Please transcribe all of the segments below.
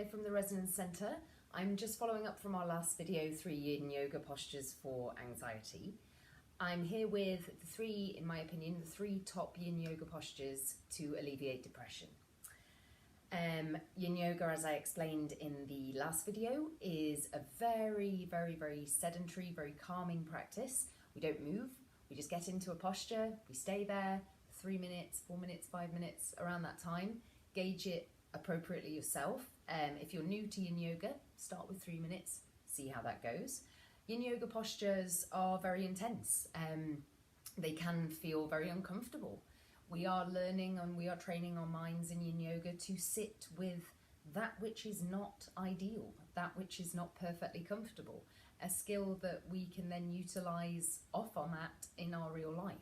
here from the Resonance Centre. I'm just following up from our last video, 3 Yin Yoga postures for anxiety. I'm here with the three, in my opinion, the 3 top Yin Yoga postures to alleviate depression. Yin Yoga, as I explained in the last video, is a very sedentary, very calming practice. We don't move, we just get into a posture, we stay there 3 minutes, 4 minutes, 5 minutes, around that time. Gauge it appropriately yourself. If you're new to Yin Yoga, start with 3 minutes, see how that goes. Yin Yoga postures are very intense. They can feel very uncomfortable. We are learning and we are training our minds in Yin Yoga to sit with that which is not ideal, that which is not perfectly comfortable, a skill that we can then utilize off our mat in our real life.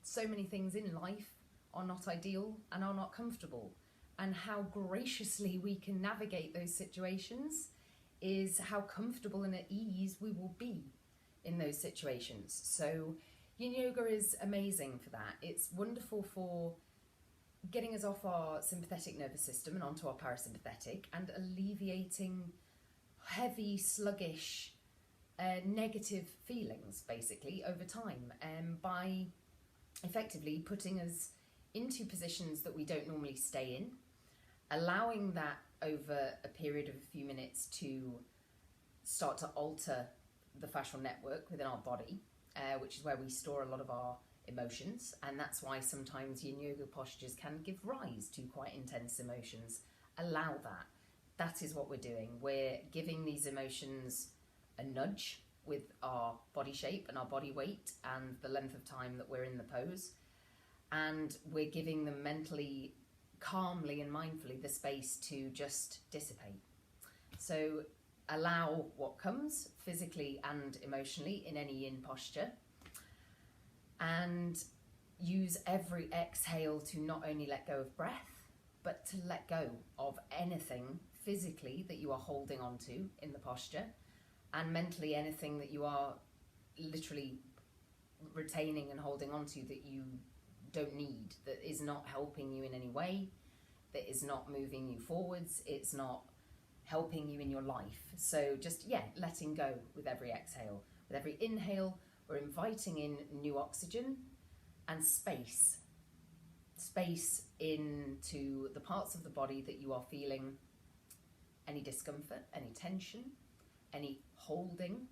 So many things in life are not ideal and are not comfortable, and how graciously we can navigate those situations is how comfortable and at ease we will be in those situations. So Yin Yoga is amazing for that. It's wonderful for getting us off our sympathetic nervous system and onto our parasympathetic, and alleviating heavy, sluggish, negative feelings basically over time, by effectively putting us into positions that we don't normally stay in, allowing that over a period of a few minutes to start to alter the fascial network within our body, which is where we store a lot of our emotions, and that's why sometimes Yin Yoga postures can give rise to quite intense emotions. Allow that. That is what we're doing. We're giving these emotions a nudge with our body shape and our body weight and the length of time that we're in the pose, and we're giving them mentally, calmly and mindfully the space to just dissipate. So allow what comes physically and emotionally in any Yin posture, and use every exhale to not only let go of breath, but to let go of anything physically that you are holding on to in the posture, and mentally anything that you are literally retaining and holding on to that you don't need, that is not helping you in any way, that is not moving you forwards, it's not helping you in your life. So just, letting go with every exhale. With every inhale, we're inviting in new oxygen and space into the parts of the body that you are feeling any discomfort, any tension, any holding.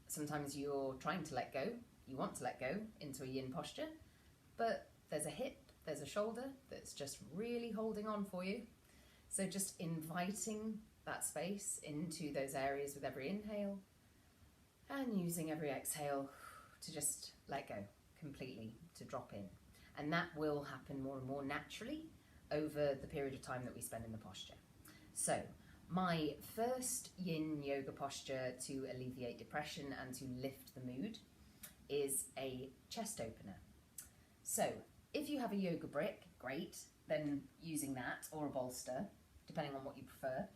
Sometimes you're trying to let go, you want to let go into a Yin posture, but there's a hip, there's a shoulder that's just really holding on for you. So just inviting that space into those areas with every inhale, and using every exhale to just let go completely, to drop in. And that will happen more and more naturally over the period of time that we spend in the posture. So my first Yin Yoga posture to alleviate depression and to lift the mood is a chest opener. So if you have a yoga brick, great, then using that, or a bolster, depending on what you prefer.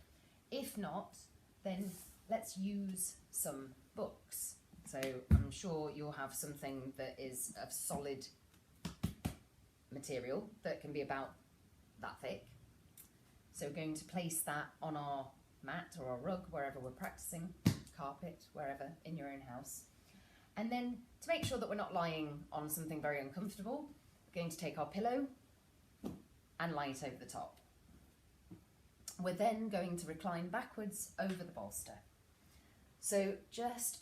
If not, then let's use some books. So I'm sure you'll have something that is of solid material that can be about that thick. So we're going to place that on our mat or our rug, wherever we're practicing, carpet, wherever, in your own house. And then, to make sure that we're not lying on something very uncomfortable, we're going to take our pillow and lie it over the top. We're then going to recline backwards over the bolster. So just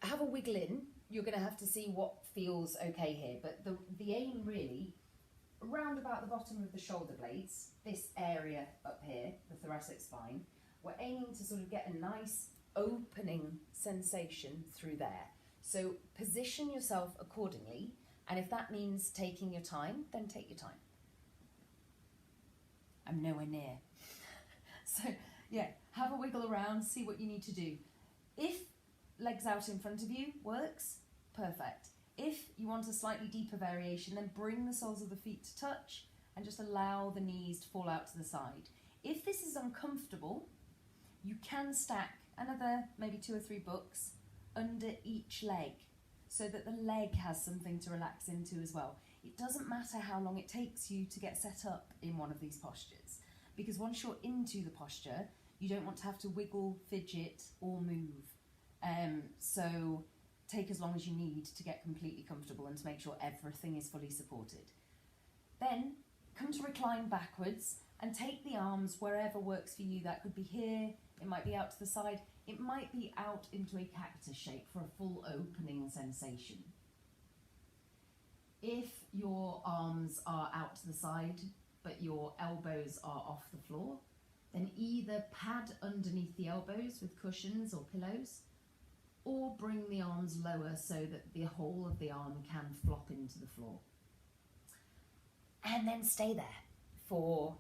have a wiggle in. You're going to have to see what feels okay here, but the aim really, around about the bottom of the shoulder blades, this area up here, the thoracic spine, we're aiming to sort of get a nice opening sensation through there. So position yourself accordingly, and if that means taking your time, then take your time. I'm nowhere near. So have a wiggle around, see what you need to do. If legs out in front of you works, perfect. If you want a slightly deeper variation, then bring the soles of the feet to touch and just allow the knees to fall out to the side. If this is uncomfortable, you can stack another maybe 2 or 3 books under each leg so that the leg has something to relax into as well. it doesn't matter how long it takes you to get set up in one of these postures, because once you're into the posture, you don't want to have to wiggle, fidget, or move. So take as long as you need to get completely comfortable and to make sure everything is fully supported. Then come to recline backwards and take the arms wherever works for you. That could be here, it might be out to the side, it might be out into a cactus shape for a full opening sensation. If your arms are out to the side but your elbows are off the floor, then either pad underneath the elbows with cushions or pillows, or bring the arms lower so that the whole of the arm can flop into the floor. And then stay there for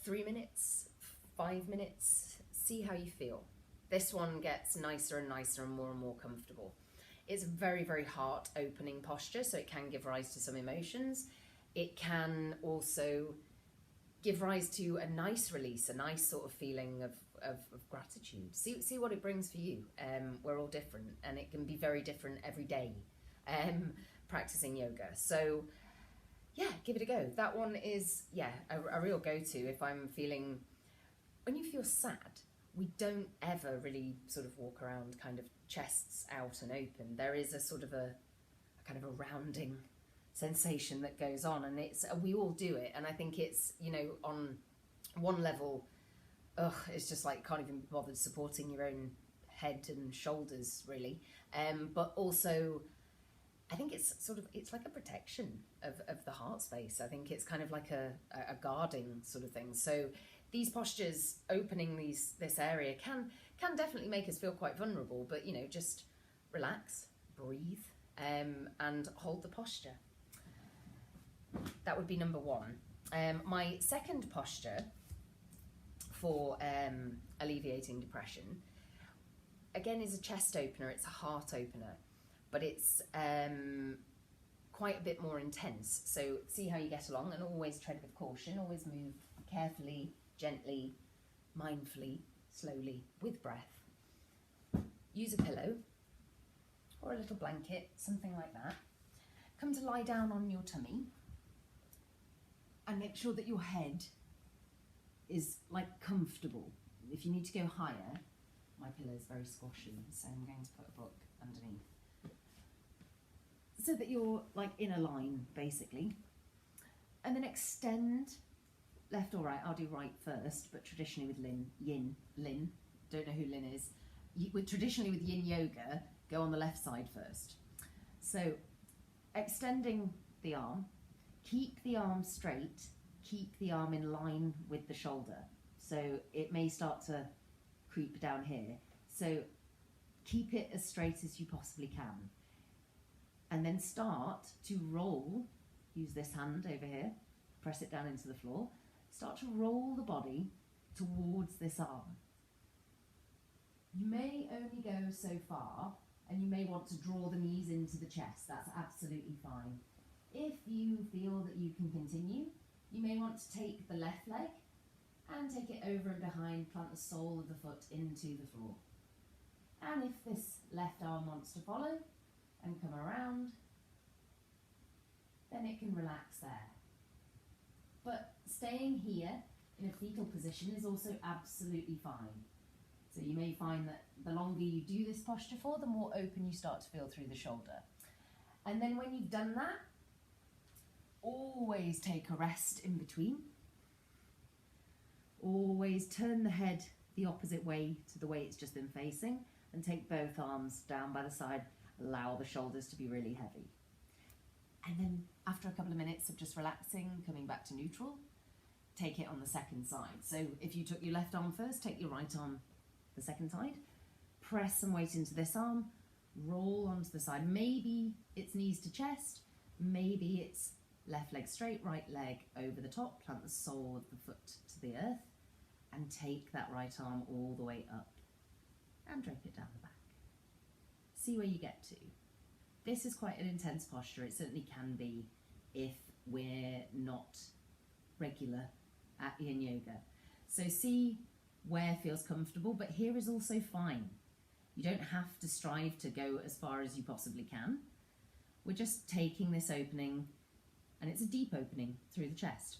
3 minutes, 5 minutes, see how you feel. This one gets nicer and nicer and more comfortable. It's a very, very heart opening posture, so it can give rise to some emotions. It can also give rise to a nice release, a nice sort of feeling of gratitude. See what it brings for you. We're all different, and it can be very different every day practicing yoga. So yeah, give it a go. That one is, a real go-to if I'm feeling, when you feel sad, we don't ever really sort of walk around kind of chests out and open. There is a sort of a kind of a rounding sensation that goes on, and we all do it, and I think it's, on one level, it's just like can't even be bothered supporting your own head and shoulders really, but also I think it's like a protection of the heart space. I think it's kind of like a guarding sort of thing. So these postures, opening this area can definitely make us feel quite vulnerable, but just relax, breathe, and hold the posture. That would be number one. My second posture for alleviating depression, again, is a chest opener. It's a heart opener, but it's quite a bit more intense. So see how you get along, and always tread with caution. Always move carefully, gently, mindfully, slowly, with breath. Use a pillow or a little blanket, something like that. Come to lie down on your tummy and make sure that your head is like comfortable. If you need to go higher, my pillow is very squashy, so I'm going to put a book underneath, so that you're like in a line basically. And then extend left or right. I'll do right first, but traditionally with Yin, don't know who Lin is. Traditionally with Yin Yoga, go on the left side first. So extending the arm, keep the arm straight, keep the arm in line with the shoulder. So it may start to creep down here. So keep it as straight as you possibly can. And then start to roll, use this hand over here, press it down into the floor. Start to roll the body towards this arm. You may only go so far, and you may want to draw the knees into the chest. That's absolutely fine. If you feel that you can continue, you may want to take the left leg and take it over and behind, plant the sole of the foot into the floor. And if this left arm wants to follow and come around, then it can relax there. But staying here in a fetal position is also absolutely fine. So you may find that the longer you do this posture for, the more open you start to feel through the shoulder. And then when you've done that, always take a rest in between. Always turn the head the opposite way to the way it's just been facing, and take both arms down by the side. Allow the shoulders to be really heavy. And then after a couple of minutes of just relaxing, coming back to neutral, take it on the second side. So if you took your left arm first, take your right arm the second side. Press some weight into this arm, roll onto the side. Maybe it's knees to chest, maybe it's left leg straight, right leg over the top, plant the sole of the foot to the earth, and take that right arm all the way up and drape it down the back. See where you get to. This is quite an intense posture. It certainly can be if we're not regular at Yin Yoga. So see where feels comfortable, but here is also fine. You don't have to strive to go as far as you possibly can. We're just taking this opening and it's a deep opening through the chest.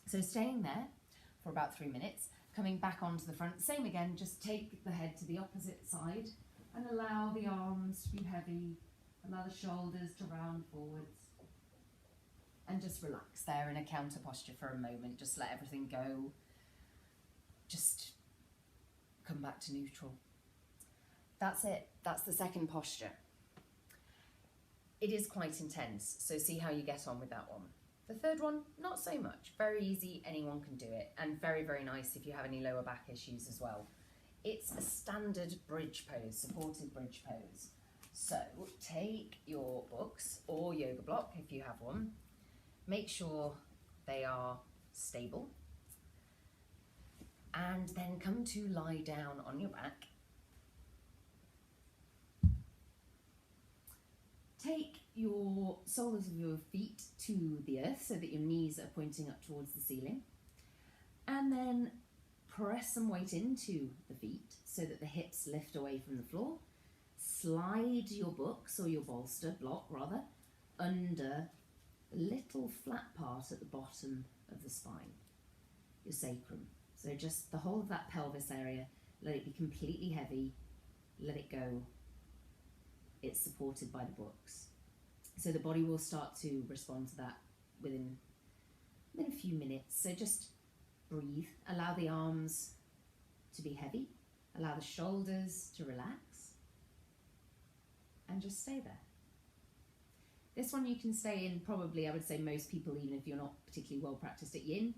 So staying there for about 3 minutes, coming back onto the front, same again, just take the head to the opposite side and allow the arms to be heavy, allow the shoulders to round forwards, and just relax there in a counter posture for a moment. Just let everything go, just come back to neutral. That's it, that's the second posture. It is quite intense, so see how you get on with that one. The third one, not so much. Very easy, anyone can do it, and very, very nice if you have any lower back issues as well. It's a standard bridge pose, supported bridge pose. So take your books or yoga block if you have one. Make sure they are stable. And then come to lie down on your back. Take your soles of your feet to the earth so that your knees are pointing up towards the ceiling. And then press some weight into the feet so that the hips lift away from the floor. Slide your books, or your bolster, block rather, under the little flat part at the bottom of the spine, your sacrum. So just the whole of that pelvis area, let it be completely heavy, let it go. It's supported by the books. So the body will start to respond to that within a few minutes. So just breathe, allow the arms to be heavy, allow the shoulders to relax, and just stay there. This one you can stay in probably, I would say most people, even if you're not particularly well practiced at Yin,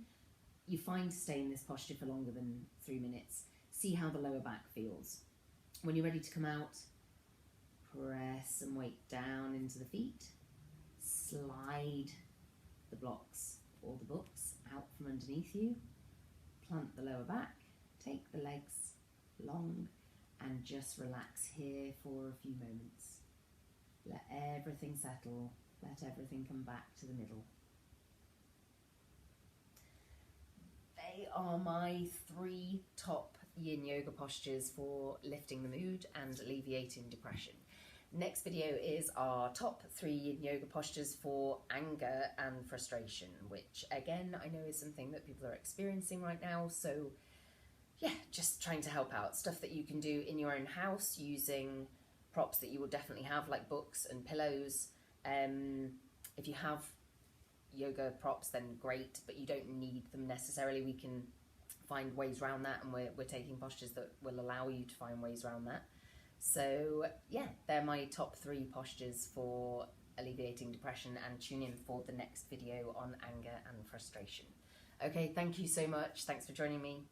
you find to stay in this posture for longer than 3 minutes. See how the lower back feels. When you're ready to come out, press some weight down into the feet, slide the blocks or the books out from underneath you, plant the lower back, take the legs long, and just relax here for a few moments. Let everything settle, let everything come back to the middle. They are my 3 top Yin Yoga postures for lifting the mood and alleviating depression. Next video is our top 3 Yin Yoga postures for anger and frustration, which again, I know is something that people are experiencing right now. So yeah, just trying to help out. Stuff that you can do in your own house using props that you will definitely have, like books and pillows. If you have yoga props, then great, but you don't need them necessarily. We can find ways around that, and we're taking postures that will allow you to find ways around that. So yeah, they're my top 3 postures for alleviating depression, and tune in for the next video on anger and frustration. Okay, thank you so much. Thanks for joining me.